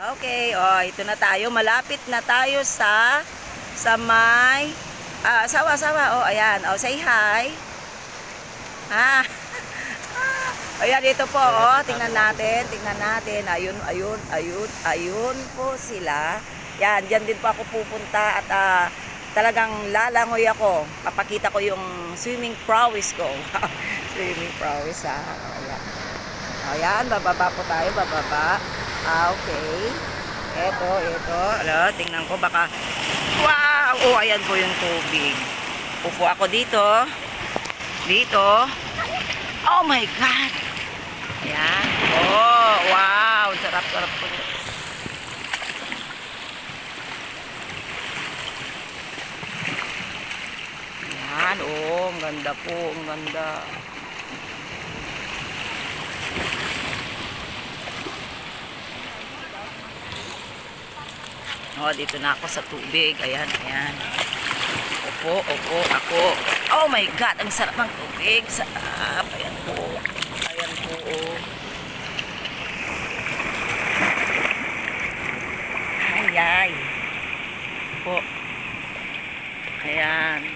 Okay, oh, ito na tayo. Malapit na tayo sa may sawa. Oh, ayan. Oh, say hi. Ah. Ayan, ito po, oh. Tingnan natin. Ayun po sila. Yan, diyan din po ako pupunta at talagang lalangoy ako. Papakita ko yung swimming prowess ko. Swimming prowess, ha. Ayan. Ayan, bababa po tayo, bababa. Okay. Ito. Ala, tingnan ko baka. Wow! Oh, ayan po yung tubig. Upo ako dito. Oh my God! Ayan. Oh, wow! Sarap po. Ayan, oh, ang ganda po, ang ganda. Oh, dito na ako sa tubig. Ayan. Opo, ako. Oh my God, ang sarap ng tubig. Sarap. Ayan po. Oh. Ay. Po. Ayan.